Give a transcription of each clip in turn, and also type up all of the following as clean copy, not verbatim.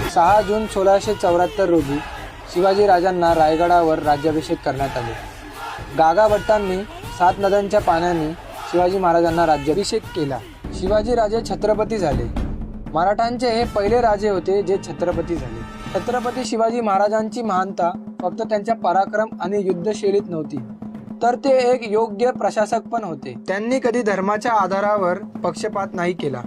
6 जून 1674 रोजी शिवाजी राजांना रायगडावर राज्याभिषेक करण्यात आले. गागा भट्टांनी 7 नद्यांच्या पाण्याने शिवाजी महाराजांना राज्याभिषेक केला. शिवाजी राजे छत्रपती झाले. मराठांचे हे पहिले राजे होते जे छत्रपती झाले. छत्रपती शिवाजी महाराजांची महानता फक्त त्यांच्या पराक्रम आणि युद्धशैलीत नव्हती, तर ते एक योग्य प्रशासक पण होते. त्यांनी कधी धर्माच्या आधारावर पक्षपात नाही केला.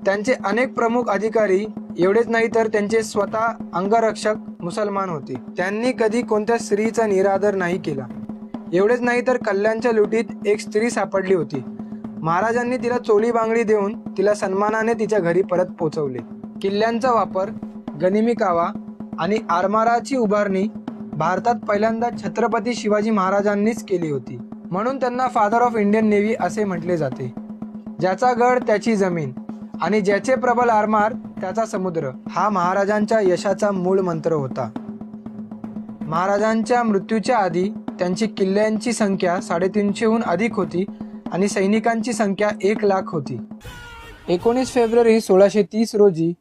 त्यांचे अनेक प्रमुख अधिकारी एवढेच नाही तर त्यांचे स्वतः अंगरक्षक मुसलमान होते. त्यांनी कधी कोणत्या स्त्रीचा निरादर नाही केला. एवढेच नाही तर कल्याणच्या लुटीत एक स्त्री सापडली होती. महाराजांनी तिला चोळी बांगडी देऊन तिला सन्मानाने तिच्या घरी परत पोहोचवले. किल्ल्यांचा वापर, गनिमी कावा आणि आरमाराची उभारणी भारतात पहिल्यांदा छत्रपती शिवाजी महाराजांनीच केली होती. म्हणून त्यांना फादर ऑफ इंडियन नेव्ही असे म्हटले जाते. ज्याचा गड त्याची जमीन आणि ज्याचे प्रबल आरमार त्याचा समुद्र, हा महाराजांच्या यशाचा मूळ मंत्र होता. महाराजांच्या मृत्यूच्या आधी त्यांची किल्ल्यांची संख्या 350हून अधिक होती आणि सैनिकांची संख्या 1,00,000 होती. 19 फेब्रुवारी 1630 रोजी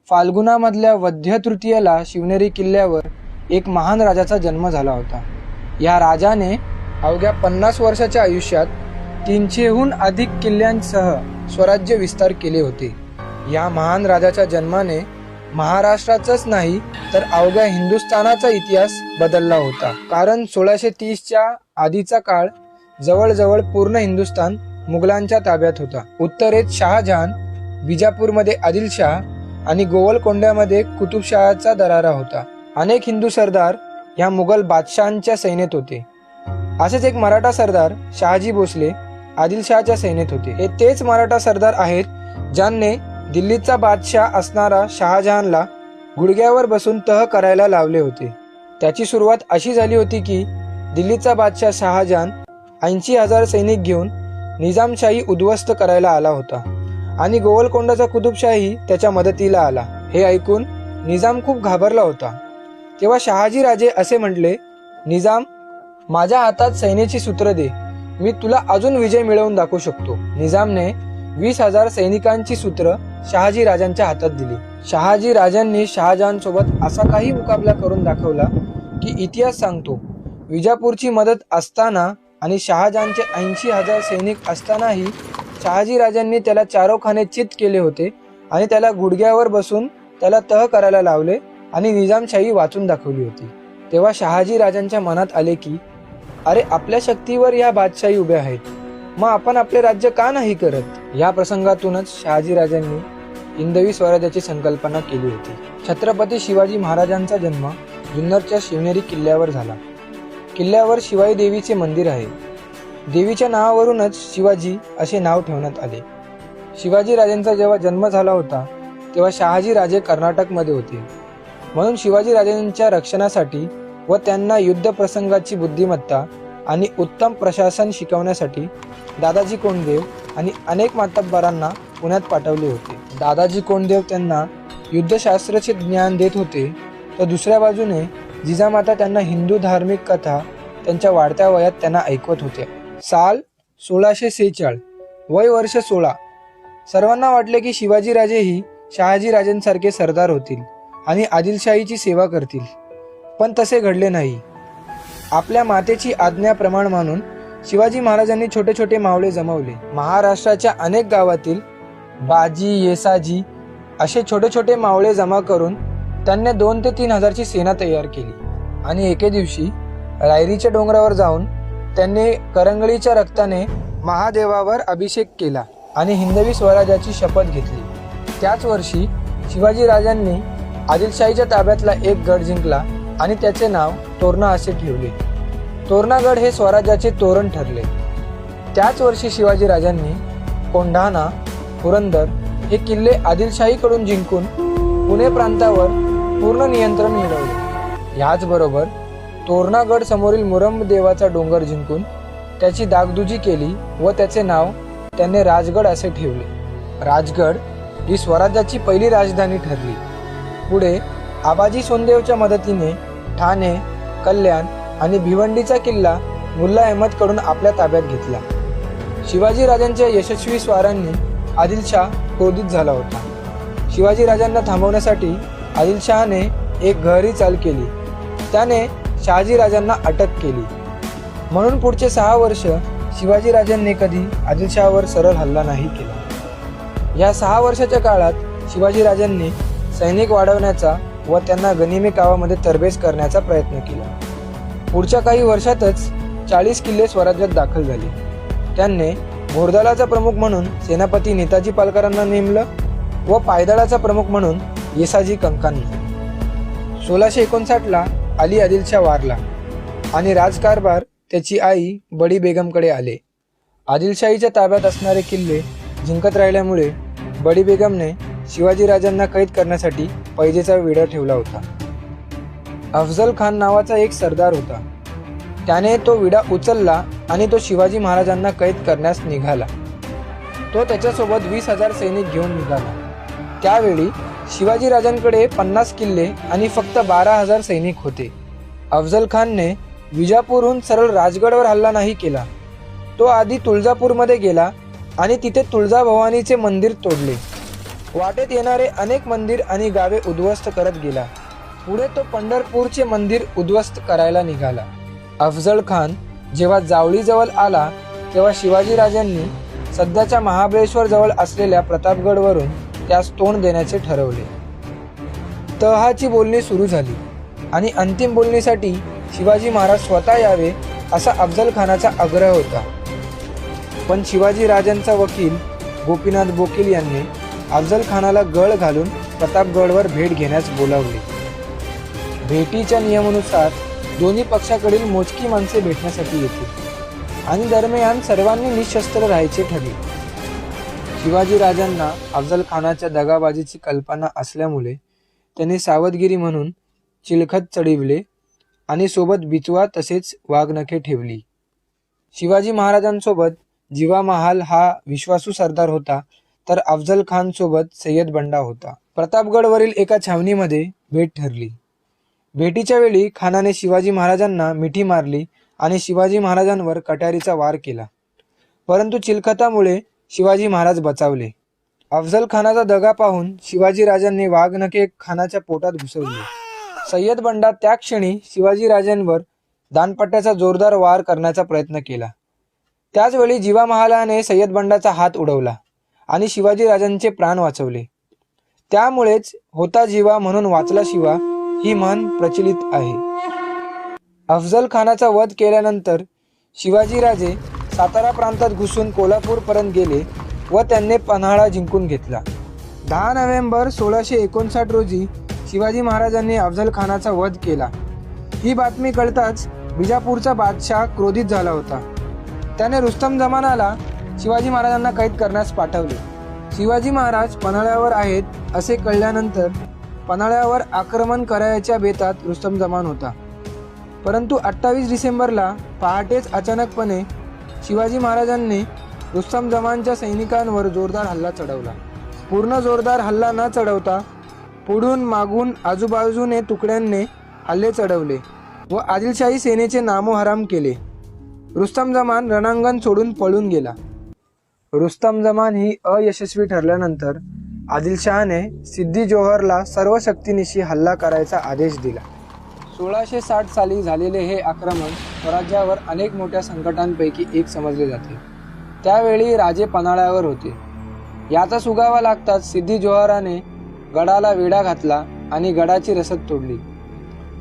फाल्गुनामधल्या वद्य तृतीयेला शिवनेरी किल्ल्यावर एक महान राजाचा जन्म झाला होता. या राजाने अवघ्या 50 वर्षाच्या आयुष्यात 300हून अधिक किल्ल्यांसह स्वराज्य विस्तार केले होते. या महान राजाच्या जन्माने महाराष्ट्राचाच नाही तर अवघ्या हिंदुस्थानाचा इतिहास बदलला होता. कारण 1630च्या आधीचा काळ जवळजवळ पूर्ण हिंदुस्थान मुघलांच्या ताब्यात होता. उत्तरेत शहाजहान, विजापूरमध्ये आदिलशाह आणि गोवलकोंड्यामध्ये कुतुबशहाचा दरारा होता. अनेक हिंदू सरदार ह्या मुघल बादशहांच्या सैन्यात होते. असेच एक मराठा सरदार शहाजी भोसले आदिलशहाच्या सैन्यात होते. हे तेच मराठा सरदार आहेत ज्यांनी दिल्लीचा बादशाह असणारा शहाजहानला गुडघ्यावर बसून तह करायला लावले होते. त्याची सुरुवात अशी झाली होती की दिल्लीचा बादशाह शहाजहान 80,000 सैनिक घेऊन निजामशाही उद्ध्वस्त करायला आला होता आणि गोवलकोंडाचा कुतुबशाही त्याच्या मदतीला आला. हे ऐकून निजाम खूप घाबरला होता. तेव्हा शहाजी राजे असे म्हटले, निजाम, माझ्या हातात सैन्याची सूत्र दे, मी तुला अजून विजय मिळवून दाखवू शकतो. निजामने 20,000 सैनिकांची सूत्र शहाजी राजांच्या हातात दिली. शहाजी राजांनी शहाजहान सोबत असा काही मुकाबला करून दाखवला की इतिहास सांगतो, विजापूरची मदत असताना आणि शहाजहानचे 80,000 सैनिक असतानाही शहाजी राजांनी त्याला चारोखाने चित केले होते आणि त्याला गुडघ्यावर बसून त्याला तह करायला लावले आणि निजामशाही वाचून दाखवली होती. तेव्हा शहाजी राजांच्या मनात आले की अरे, आपल्या शक्तीवर या बादशाही उभ्या आहेत, मग आपण आपले राज्य का नाही करत. या प्रसंगातूनच शहाजी राजांनी हिंदवी स्वराज्याची संकल्पना केली होती. छत्रपती शिवाजी महाराजांचा जन्म जुन्नरच्या शिवनेरी किल्ल्यावर झाला. किल्ल्यावर शिवाई देवीचे मंदिर आहे. देवीच्या नावावरूनच शिवाजी असे नाव ठेवण्यात आले. शिवाजी राजांचा जेव्हा जन्म झाला होता तेव्हा शहाजी राजे कर्नाटकमध्ये होते. म्हणून शिवाजी राजांच्या रक्षणासाठी व त्यांना युद्ध प्रसंगाची बुद्धिमत्ता आणि उत्तम प्रशासन शिकवण्यासाठी दादाजी कोंडदेव आणि अनेक मातब्बरांना पुण्यात पाठवले होते. दादाजी कोंडदेव त्यांना युद्धशास्त्राचे ज्ञान देत होते, तर दुसऱ्या बाजूने जिजामाता त्यांना हिंदू धार्मिक कथा त्यांच्या वाढत्या वयात त्यांना ऐकवत होत्या. साल 1646, वय वर्ष 16. सर्वांना वाटले की शिवाजीराजेही शहाजी राजांसारखे सरदार होतील आणि आदिलशाहीची सेवा करतील, पण तसे घडले नाही. आपल्या मातेची आज्ञा प्रमाण मानून शिवाजी महाराजांनी छोटे छोटे मावळे जमवले. महाराष्ट्राच्या अनेक गावातील बाजी, येसाजी असे छोटे छोटे मावळे जमा करून त्यांनी 2 ते 3 हजारची सेना तयार केली आणि एके दिवशी रायरीच्या डोंगरावर जाऊन त्यांनी करंगळीच्या रक्ताने महादेवावर अभिषेक केला आणि हिंदवी स्वराज्याची शपथ घेतली. त्याच वर्षी शिवाजी राजांनी आदिलशाहीच्या ताब्यातला एक गड जिंकला आणि त्याचे नाव तोरणा असे ठेवले. तोरणागड हे स्वराज्याचे तोरण ठरले. त्याच वर्षी शिवाजी राजांनी कोंढाणा, पुरंदर हे किल्ले आदिलशाहीकडून जिंकून पुणे प्रांतावर पूर्ण नियंत्रण मिळवले. याचबरोबर तोरणागड समोरील मुरम देवाचा डोंगर जिंकून त्याची डागडुजी केली व त्याचे नाव त्यांनी राजगड असे ठेवले. राजगड ही स्वराज्याची पहिली राजधानी ठरली. पुढे आबाजी सोनदेवच्या मदतीने ठाणे, कल्याण आणि भिवंडीचा किल्ला मुल्ला अहमदकडून आपल्या ताब्यात घेतला. शिवाजी राजांच्या यशस्वी स्वारांनी आदिलशाह क्रोधित झाला होता. शिवाजी राजांना थांबवण्यासाठी आदिलशहाने एक गहरी चाल केली. त्याने शहाजी राजांना अटक केली. म्हणून पुढचे 6 वर्ष शिवाजी राजांनी कधी आदिलशहावर सरळ हल्ला नाही केला. या 6 वर्षाच्या काळात शिवाजी राजांनी सैनिक वाढवण्याचा व त्यांना गनिमी कावामध्ये तरबेज करण्याचा प्रयत्न केला. पुढच्या काही वर्षातच 40 किल्ले स्वराज्यात दाखल झाले. त्यांनी घोडदळाचा प्रमुख म्हणून सेनापती नेताजी पालकरांना नेमलं व पायदळाचा प्रमुख म्हणून येसाजी कंकांना. 1659ला अली आदिलशाह वारला आणि राजकारभार त्याची आई बडी बेगमकडे आले. आदिलशाहीच्या ताब्यात असणारे किल्ले जिंकत राहिल्यामुळे बडी बेगमने शिवाजी राजांना कैद करण्यासाठी पैजेचा विडा ठेवला होता. अफजल खान नावाचा एक सरदार होता. त्याने तो विडा उचलला आणि तो शिवाजी महाराजांना कैद करण्यास निघाला. तो त्याच्यासोबत 20,000 सैनिक घेऊन निघाला. त्यावेळी शिवाजी राजांकडे 50 किल्ले आणि फक्त 12,000 सैनिक होते. अफजल खानने विजापूरहून सरळ राजगडवर हल्ला नाही केला. तो आधी तुळजापूरमध्ये गेला आणि तिथे तुळजाभवानीचे मंदिर तोडले. वाटेत येणारे अनेक मंदिर आणि गावे उद्ध्वस्त करत गेला. पुढे तो पंढरपूरचे मंदिर उद्ध्वस्त करायला निघाला. अफजल खान जेव्हा जावळीजवळ आला तेव्हा शिवाजी राजांनी सध्याच्या महाबळेश्वर जवळ असलेल्या प्रतापगडवरून त्यास तोंड देण्याचे ठरवले. तहाची बोलणी सुरू झाली आणि अंतिम बोलणीसाठी शिवाजी महाराज स्वतः यावे असा अफजल खानाचा आग्रह होता. पण शिवाजी राजांचा वकील गोपीनाथ बोकील यांनी अफजल खानाला गळ घालून प्रतापगडवर भेट घेण्यास बोलावले. भेटीच्या नियमानुसार दोन्ही पक्षाकडील मोजकी माणसे भेटण्यासाठी येतील आणि दरम्यान सर्वांनी निशस्त्र राहायचे ठरले. शिवाजी राजांना अफजल खानाच्या दगाबाजीची कल्पना असल्यामुळे त्यांनी सावधगिरी म्हणून चिलखत चढविले आणि सोबत बिचवा तसेच वाघनखे ठेवली. शिवाजी महाराजांसोबत जिवा महाल हा विश्वासू सरदार होता, तर अफजल खान सोबत सय्यद बंडा होता. प्रतापगडवरील एका छावणीमध्ये भेट ठरली. भेटीच्या वेळी खानाने शिवाजी महाराजांना मिठी मारली आणि शिवाजी महाराजांवर कट्यारीचा वार केला, परंतु चिलखतामुळे शिवाजी महाराज बचावले. अफजल खानाचा दगा पाहून शिवाजी राजांनी वाघनखे खानाच्या पोटात घुसवले. सय्यद बंडा त्या क्षणी शिवाजी राजांवर दानपट्ट्याचा जोरदार वार करण्याचा प्रयत्न केला. त्याचवेळी जिवा महालाने सय्यद बंडाचा हात उडवला आणि शिवाजी राजांचे प्राण वाचवले. त्यामुळेच होता जिवा म्हणून वाचला शिवा ही म्हण प्रचलित आहे. अफजल खानाचा वध केल्यानंतर शिवाजी राजे सातारा प्रांतात घुसून कोल्हापूरपर्यंत गेले व त्यांनी पन्हाळा जिंकून घेतला. 10 नोव्हेंबर 1659 रोजी शिवाजी महाराजांनी अफजल खानाचा वध केला. ही बातमी कळताच बिजापूरचा बादशाह क्रोधित झाला होता. त्याने रुस्तम जमानाला शिवाजी महाराजांना कैद करण्यास पाठवले. शिवाजी महाराज पन्हाळ्यावर आहेत असे कळल्यानंतर पन्हाळ्यावर आक्रमण करायच्या बेतात रुस्तम जमान होता. परंतु 28 डिसेंबरला पहाटेच अचानकपणे शिवाजी महाराजांनी रुस्तम जमानच्या सैनिकांवर जोरदार हल्ला चढवला. पूर्ण जोरदार हल्ला न चढवता पुढून मागून आजूबाजूने तुकड्यांनी हल्ले चढवले व आदिलशाही सेनेचे नामोहराम केले. रुस्तम जमान रणांगण सोडून पळून गेला. रुस्तम जमान ही अयशस्वी ठरल्यानंतर आदिलशहाने सिद्दी जोहरला सर्व शक्तीनिशी हल्ला करायचा आदेश दिला. 1660 साली झालेले हे आक्रमण स्वराज्यावर अनेक मोठ्या संकटांपैकी एक समजले जाते. त्यावेळी राजे पन्हाळ्यावर होते. याचा सुगावा लागताच सिद्दी जोहराने गडाला वेढा घातला आणि गडाची रसद तोडली.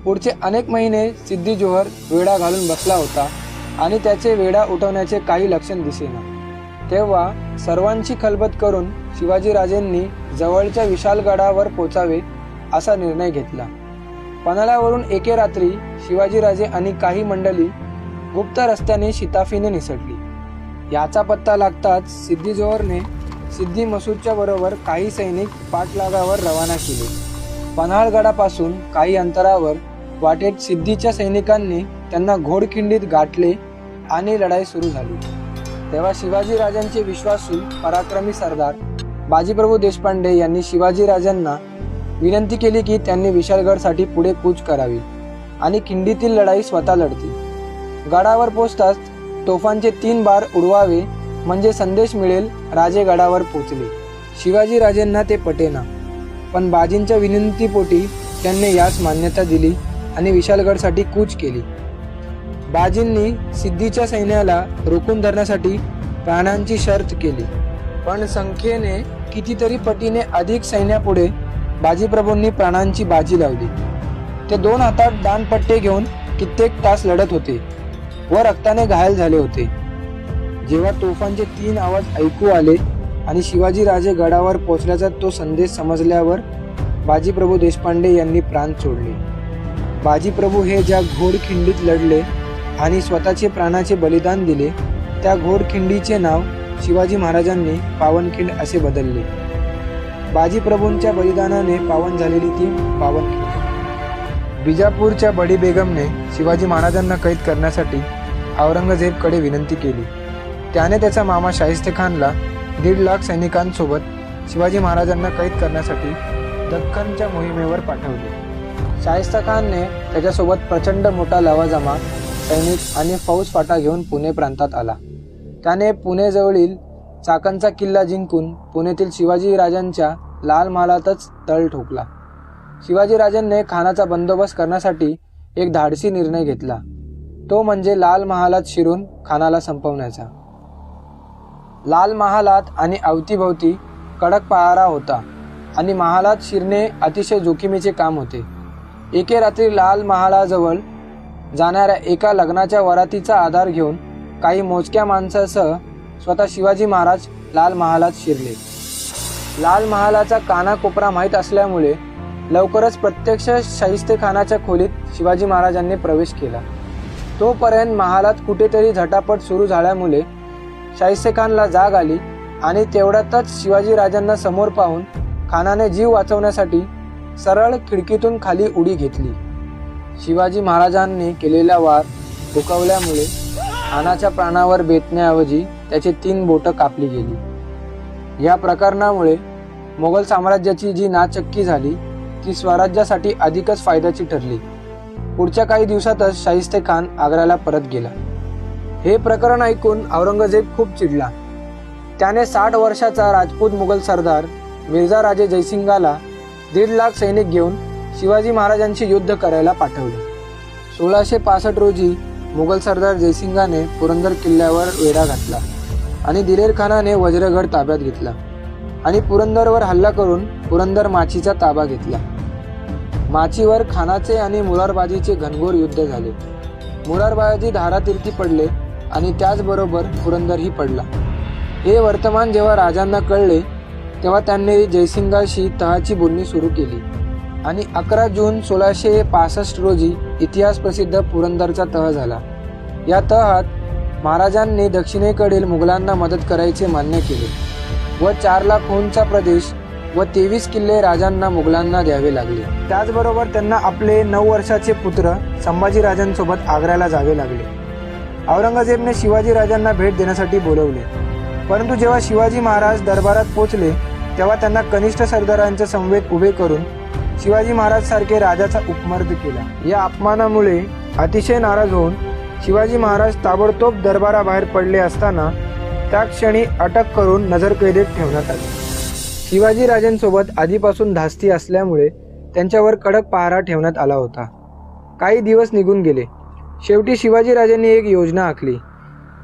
पुढचे अनेक महिने सिद्दी जोहर वेढा घालून बसला होता आणि त्याचे वेढा उठवण्याचे काही लक्षण दिसेना. तेव्हा सर्वांची खलबत करून शिवाजी राजेंनी जवळच्या विशाल गडावर पोचावे असा निर्णय घेतला. पन्हाळ्यावरून एके रात्री शिवाजीराजे आणि काही मंडळी गुप्त रस्त्याने शिताफीने निसटली. याचा पत्ता लागताच सिद्दी जोहरने सिद्दी मसूदच्या बरोबर काही सैनिक पाठलागावर रवाना केले. पन्हाळगडापासून काही अंतरावर वाटेत सिद्धीच्या सैनिकांनी त्यांना घोडखिंडीत गाठले आणि लढाई सुरू झाली. तेव्हा शिवाजी राजांचे विश्वासू पराक्रमी सरदार बाजीप्रभू देशपांडे यांनी शिवाजी राजांना विनंती केली की त्यांनी विशालगडसाठी पुढे कूच करावी आणि खिंडीतील लढाई स्वतः लढतील. गडावर पोचताच तोफांचे 3 बार उडवावे म्हणजे संदेश मिळेल. राजे गडावर पोचले. शिवाजी राजेंना ते पटेना. पण बाजींच्या विनंतीपोटी त्यांनी यास मान्यता दिली आणि विशालगडसाठी कूच केली. बाजींनी सिद्धीच्या सैन्याला रोखून धरण्यासाठी प्राणांची शर्त केली, पण संख्येने कितीतरी पटीने अधिक सैन्यापुढे बाजीप्रभूंनी प्राणांची बाजी लावली. ते 2 हातात दानपट्टे घेऊन कित्येक तास लढत होते व रक्ताने घायल झाले होते. जेव्हा तोफांचे 3 आवाज ऐकू आले आणि शिवाजीराजे गडावर पोचल्याचा तो संदेश समजल्यावर बाजीप्रभू देशपांडे यांनी प्राण सोडले. बाजीप्रभू हे ज्या घोडखिंडीत लढले आणि स्वतःचे प्राणाचे बलिदान दिले, त्या घोडखिंडीचे नाव शिवाजी महाराजांनी पावनखिंड असे बदलले. बाजीप्रभूंच्या बलिदानाने पावन झालेली ती पावनखिंड. बिजापूरच्या बडी बेगमने शिवाजी महाराजांना कैद करण्यासाठी औरंगजेबकडे विनंती केली. त्याने त्याचा मामा शाहिस्तेखानला 1.5 लाख सैनिकांसोबत शिवाजी महाराजांना कैद करण्यासाठी दख्खनच्या मोहिमेवर पाठवले. शाहिस्तेखानने त्याच्यासोबत प्रचंड मोठा लवाजमा सैनिक आणि फौजफाटा घेऊन पुणे प्रांतात आला. त्याने पुणेजवळील चाकणचा किल्ला जिंकून पुणेतील शिवाजीराजांच्या लाल महालातच तळ ठोकला. शिवाजीराजांनी खानाचा बंदोबस्त करण्यासाठी एक धाडसी निर्णय घेतला, तो म्हणजे लाल महालात शिरून खानाला संपवण्याचा. लाल महालात आणि अवतीभवती कडक पहारा होता आणि महालात शिरणे अतिशय जोखमीचे काम होते. एके रात्री लाल महालाजवळ जाणाऱ्या एका लग्नाच्या वरातीचा आधार घेऊन काही मोजक्या माणसासह स्वतः शिवाजी महाराज लाल महालात शिरले. लाल महालाचा कानाकोपरा माहीत असल्यामुळे लवकरच प्रत्यक्ष शाहिस्तेखानाच्या खोलीत शिवाजी महाराजांनी प्रवेश केला. तोपर्यंत महालात कुठेतरी झटापट सुरू झाल्यामुळे शाहिस्तेखानला जाग आली आणि तेवढ्यातच शिवाजीराजांना समोर पाहून खानाने जीव वाचवण्यासाठी सरळ खिडकीतून खाली उडी घेतली. शिवाजी महाराजांनी केलेला वार हुकवल्यामुळे खानाच्या प्राणावर बेतण्याऐवजी त्याचे 3 बोटं कापली गेली. या प्रकरणामुळे मोगल साम्राज्याची जी नाचक्की झाली ती स्वराज्यासाठी अधिकच फायद्याची ठरली. पुढच्या काही दिवसातच शाहिस्तेखान आग्र्याला परत गेला. हे प्रकरण ऐकून औरंगजेब खूप चिडला. त्याने 60 वर्षाचा राजपूत मुघल सरदार मिर्झा राजे जयसिंगाला 1.5 लाख सैनिक घेऊन शिवाजी महाराजांशी युद्ध करायला पाठवले. 1665 रोजी मुघल सरदार जयसिंगाने पुरंदर किल्ल्यावर वेढा घातला आणि दिलेर खानाने वज्रगड ताब्यात घेतला आणि पुरंदरवर हल्ला करून पुरंदर माचीचा ताबा घेतला. माचीवर खानाचे आणि मुरारबाजीचे घनघोर युद्ध झाले. मुरारबाजी धारातीर्थी पडले आणि त्याचबरोबर पुरंदरही पडला. हे वर्तमान जेव्हा राजांना कळले तेव्हा त्यांनी जयसिंगाशी तहाची बोलणी सुरू केली आणि 11 जून 1665 रोजी इतिहास प्रसिद्ध पुरंदरचा तह झाला. या तहात महाराजांनी दक्षिणेकडील मुघलांना मदत करायचे मान्य केले व 4 लाख हूनचा प्रदेश व 23 किल्ले राजांना मुघलांना द्यावे लागले. त्याचबरोबर त्यांना आपले 9 वर्षाचे पुत्र संभाजीराजांसोबत आग्र्याला जावे लागले. औरंगजेबने शिवाजीराजांना भेट देण्यासाठी बोलवले, परंतु जेव्हा शिवाजी महाराज दरबारात पोचले तेव्हा त्यांना कनिष्ठ सरदारांच्या समवेत उभे करून शिवाजी महाराज सारखे राजाचा उपमर्द केला. या अपमानामुळे अतिशय नाराज होऊन शिवाजी महाराज ताबडतोब दरबाराबाहेर पडले असताना त्या क्षणी अटक करून नजरकैदेत ठेवण्यात आले. शिवाजीराजांसोबत आधीपासून धास्ती असल्यामुळे त्यांच्यावर कडक पहारा ठेवण्यात आला होता. काही दिवस निघून गेले. शेवटी शिवाजीराजांनी एक योजना आखली.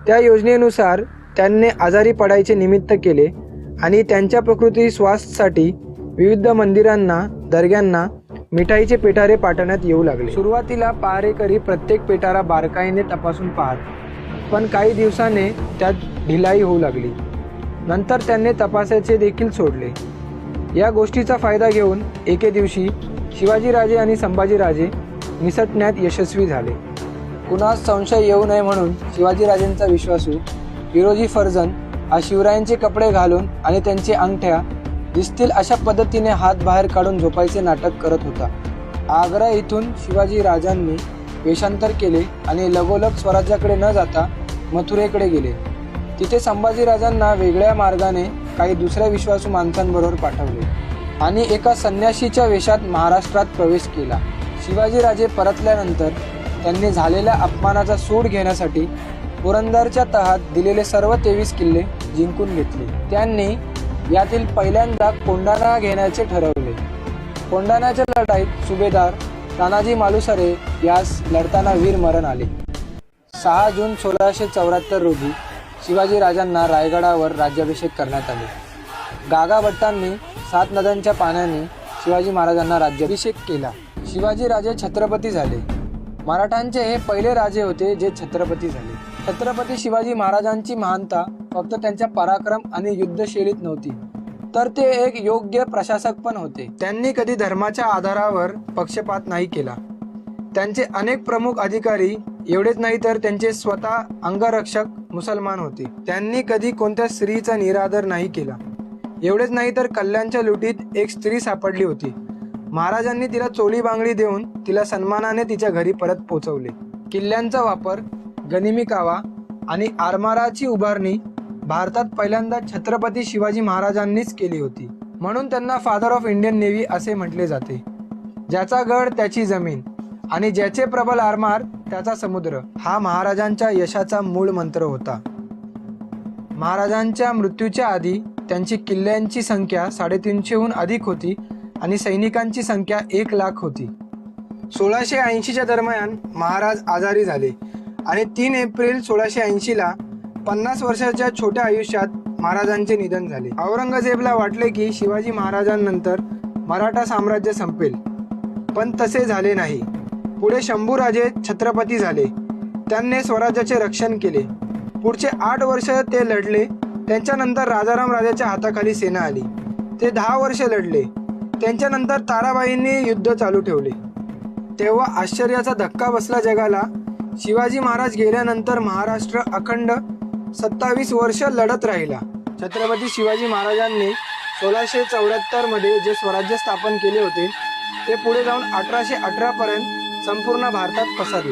त्या योजनेनुसार त्यांनी आजारी पडायचे निमित्त केले आणि त्यांच्या प्रकृती स्वास्थ्यासाठी विविध मंदिरांना दर्ग्यांना मिठाईचे पेटारे पाठवण्यात येऊ लागले. सुरुवातीला पहारेकरी प्रत्येक पेटारा बारकाईने तपासून पाहत, पण काही दिवसाने त्यात ढिलाई होऊ लागली. नंतर त्यांनी तपासायचे देखील सोडले. या गोष्टीचा फायदा घेऊन एके दिवशी शिवाजीराजे आणि संभाजीराजे निसटण्यात यशस्वी झाले. कुणास संशय येऊ नये म्हणून शिवाजीराजेंचा विश्वासू हिरोजी फर्जन हा शिवरायांचे कपडे घालून आणि त्यांचे अंगठ्या दिसतील अशा पद्धतीने हात बाहेर काढून झोपायचे नाटक करत होता. आग्रा इथून शिवाजीराजांनी वेषांतर केले आणि लगोलग स्वराज्याकडे न जाता मथुरेकडे गेले. तिथे संभाजीराजांना वेगळ्या मार्गाने काही दुसऱ्या विश्वासू माणसांबरोबर पाठवले आणि एका संन्याशीच्या वेशात महाराष्ट्रात प्रवेश केला. शिवाजीराजे परतल्यानंतर त्यांनी झालेल्या अपमानाचा सूड घेण्यासाठी पुरंदरच्या तहात दिलेले सर्व 23 किल्ले जिंकून घेतले. त्यांनी यातील पहिल्यांदा कोंढाणा घेण्याचे ठरवले. कोंढाण्याच्या लढाईत सुभेदार तानाजी मालुसरे यास लढताना वीर मरण आले. 6 जून 1674 रोजी शिवाजी राजांना रायगडावर राज्याभिषेक करण्यात आले. गागा भट्टांनी 7 नद्यांच्या पाण्याने शिवाजी महाराजांना राज्याभिषेक केला. शिवाजी राजे छत्रपती झाले. मराठांचे हे पहिले राजे होते जे छत्रपती झाले. छत्रपती शिवाजी महाराजांची महानता फक्त त्यांच्या पराक्रम आणि युद्धशैलीत नव्हती, तर ते एक योग्य प्रशासक पण होते. त्यांनी कधी धर्माच्या आधारावर पक्षपात नाही केला. त्यांचे अनेक प्रमुख अधिकारी एवढेच नाही तर त्यांचे स्वतः अंगरक्षक मुसलमान होते. त्यांनी कधी कोणत्या स्त्रीचा निरादर नाही केला. एवढेच नाही तर कल्याणच्या लुटीत एक स्त्री सापडली होती. महाराजांनी तिला चोली बांगडी देऊन तिला सन्मानाने तिच्या घरी परत पोहोचवले. किल्ल्यांचा वापर, गनिमी कावा आणि आरमाराची उभारणी भारतात पहिल्यांदा छत्रपती शिवाजी महाराजांनीच केली होती. म्हणून त्यांना फादर ऑफ इंडियन नेव्ही असे म्हटले जाते. ज्याचा गड त्याची जमीन आणि ज्याचे प्रबल आरमार त्याचा समुद्र, हा महाराजांच्या यशाचा मूळ मंत्र होता. महाराजांच्या मृत्यूच्या आधी त्यांची किल्ल्यांची संख्या 350हून अधिक होती आणि सैनिकांची संख्या 1,00,000 होती. 1680च्या दरम्यान महाराज आजारी झाले आणि 3 एप्रिल 1680ला 50 वर्षाच्या छोट्या आयुष्यात महाराजांचे निधन झाले. औरंगजेबला वाटले की शिवाजी महाराजांनंतर मराठा साम्राज्य संपेल, पण तसे झाले नाही. पुढे शंभूराजे छत्रपती झाले. त्यांनी स्वराज्याचे रक्षण केले. पुढचे 8 वर्ष ते लढले. त्यांच्यानंतर राजाराम राजाच्या हाताखाली सेना आली. ते 10 वर्ष लढले. त्यांच्यानंतर ताराबाईंनी युद्ध चालू ठेवले. तेव्हा आश्चर्याचा धक्का बसला जगाला. शिवाजी महाराज गेल्यानंतर महाराष्ट्र अखंड 27 वर्ष लढत राहिला. छत्रपती शिवाजी महाराजांनी 1674 मध्ये जे स्वराज्य स्थापन केले होते ते पुढे जाऊन 1818 पर्यंत संपूर्ण भारतात पसरले.